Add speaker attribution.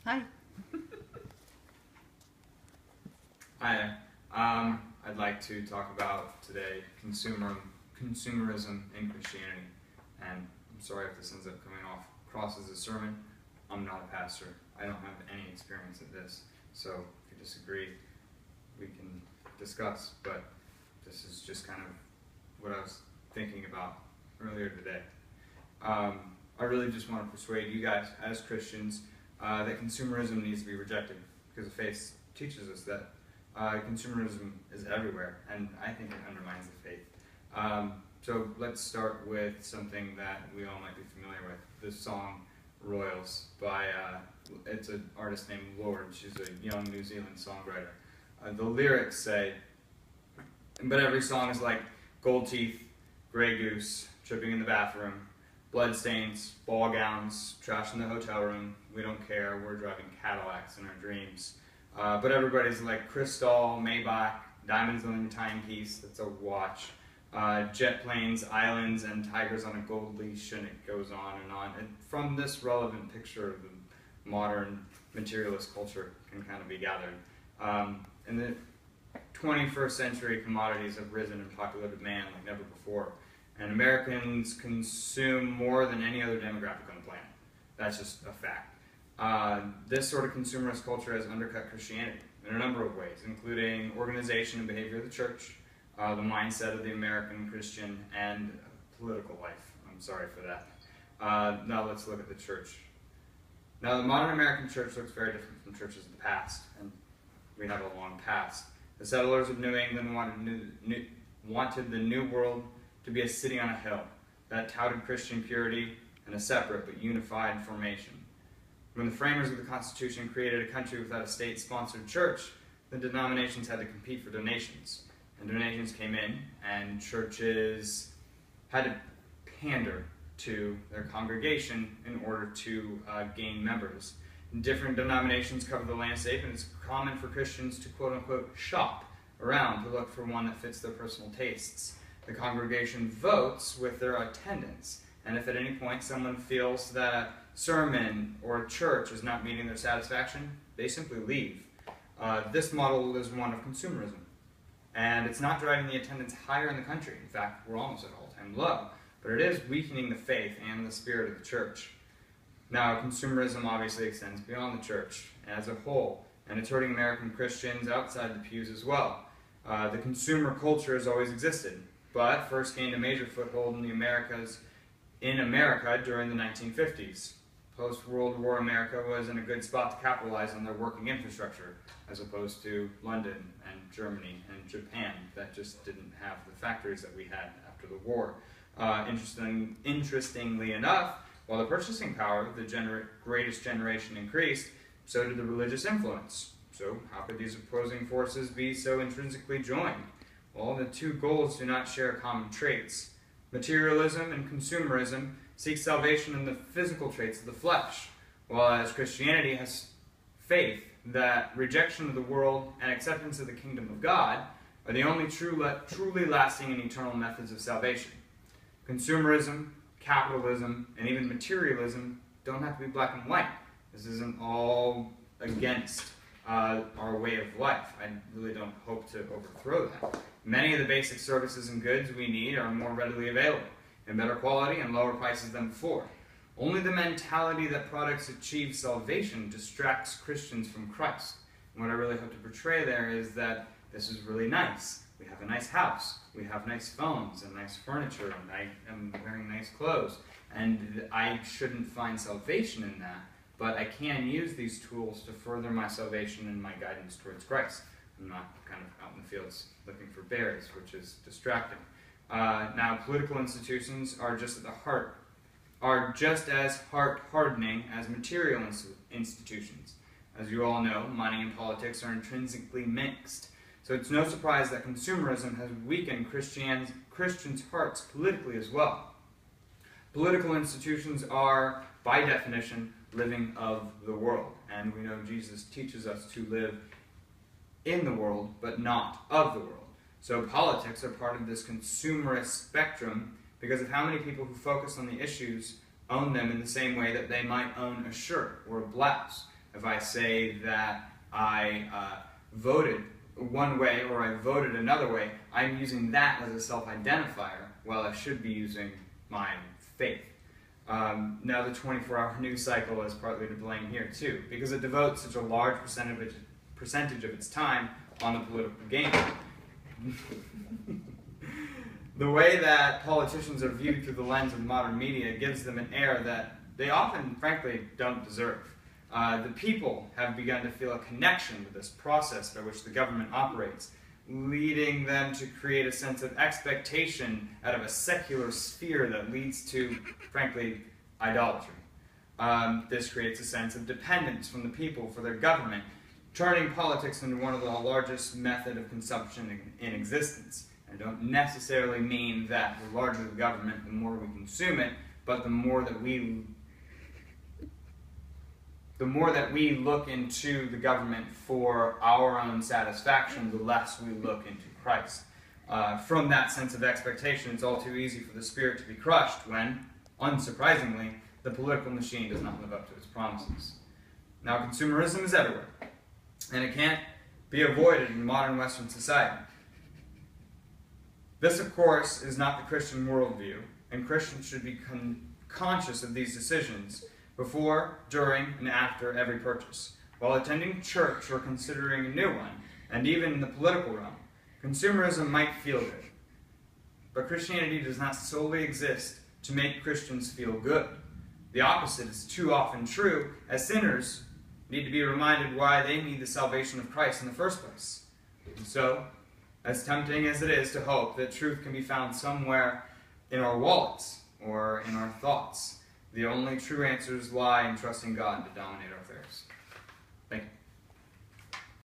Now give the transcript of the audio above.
Speaker 1: Hi.
Speaker 2: Hi. I'd like to talk about today consumerism in Christianity. And I'm sorry if this ends up coming across as a sermon. I'm not a pastor. I don't have any experience at this. So if you disagree, we can discuss. But this is just kind of what I was thinking about earlier today. I really just want to persuade you guys as Christians that consumerism needs to be rejected, because the faith teaches us that consumerism is everywhere, and I think it undermines the faith. So let's start with something that we all might be familiar with. The song Royals by, it's an artist named Lorde. She's a young New Zealand songwriter. The lyrics say, "But every song is like gold teeth, gray goose, tripping in the bathroom, blood stains, ball gowns, trash in the hotel room. We don't care, we're driving Cadillacs in our dreams. But everybody's like Crystal, Maybach, diamonds on your timepiece," that's a watch, jet planes, islands, and tigers on a gold leash, and it goes on and on. And from this relevant picture, the modern materialist culture can kind of be gathered. In the 21st century, commodities have risen in popular demand like never before. And Americans consume more than any other demographic on the planet. That's just a fact. This sort of consumerist culture has undercut Christianity in a number of ways, including organization and behavior of the church, the mindset of the American Christian, and political life. I'm sorry for that. Now let's look at the church. Now the modern American church looks very different from churches of the past, and we have a long past. The settlers of New England wanted the New World to be a city on a hill that touted Christian purity and a separate but unified formation. When the framers of the Constitution created a country without a state-sponsored church, the denominations had to compete for donations. And donations came in, and churches had to pander to their congregation in order to gain members. Different denominations cover the landscape, and it's common for Christians to quote-unquote shop around to look for one that fits their personal tastes. The congregation votes with their attendance, and if at any point someone feels that a sermon or a church is not meeting their satisfaction, they simply leave. This model is one of consumerism, and it's not driving the attendance higher in the country. In fact, we're almost at all-time low, but it is weakening the faith and the spirit of the church. Now, consumerism obviously extends beyond the church as a whole, and it's hurting American Christians outside the pews as well. The consumer culture has always existed, but first gained a major foothold in America during the 1950s. Post-World War America was in a good spot to capitalize on their working infrastructure, as opposed to London and Germany and Japan that just didn't have the factories that we had after the war. Interestingly enough, while the purchasing power of the greatest generation increased, so did the religious influence. So how could these opposing forces be so intrinsically joined? Well, the two goals do not share common traits. Materialism and consumerism seek salvation in the physical traits of the flesh, whereas Christianity has faith that rejection of the world and acceptance of the kingdom of God are the only truly lasting and eternal methods of salvation. Consumerism, capitalism, and even materialism don't have to be black and white. This isn't all against our way of life. I really don't hope to overthrow that. Many of the basic services and goods we need are more readily available, in better quality and lower prices than before. Only the mentality that products achieve salvation distracts Christians from Christ. And what I really hope to portray there is that this is really nice. We have a nice house, we have nice phones and nice furniture, and I am wearing nice clothes. And I shouldn't find salvation in that, but I can use these tools to further my salvation and my guidance towards Christ. I'm not kind of out in the fields looking for berries, which is distracting. Now, political institutions are just as heart-hardening as material institutions. As you all know, money and politics are intrinsically mixed. So it's no surprise that consumerism has weakened Christians' hearts politically as well. Political institutions are, by definition, living of the world. And we know Jesus teaches us to live in the world, but not of the world. So politics are part of this consumerist spectrum because of how many people who focus on the issues own them in the same way that they might own a shirt or a blouse. If I say that I voted one way or I voted another way, I'm using that as a self-identifier, while I should be using my faith. Now the 24-hour news cycle is partly to blame here too, because it devotes such a large percentage of its time on the political game. The way that politicians are viewed through the lens of modern media gives them an air that they often, frankly, don't deserve. The people have begun to feel a connection with this process by which the government operates, leading them to create a sense of expectation out of a secular sphere that leads to, frankly, idolatry. This creates a sense of dependence from the people for their government, turning politics into one of the largest methods of consumption in existence. I don't necessarily mean that the larger the government, the more we consume it, but the more that we look into the government for our own satisfaction, the less we look into Christ. From that sense of expectation, it's all too easy for the spirit to be crushed when, unsurprisingly, the political machine does not live up to its promises. Now, consumerism is everywhere, and it can't be avoided in modern Western society. This, of course, is not the Christian worldview, and Christians should be conscious of these decisions before, during, and after every purchase. While attending church or considering a new one, and even in the political realm, consumerism might feel good. But Christianity does not solely exist to make Christians feel good. The opposite is too often true, as sinners need to be reminded why they need the salvation of Christ in the first place. And so, as tempting as it is to hope that truth can be found somewhere in our wallets or in our thoughts, the only true answers lie in trusting God to dominate our affairs.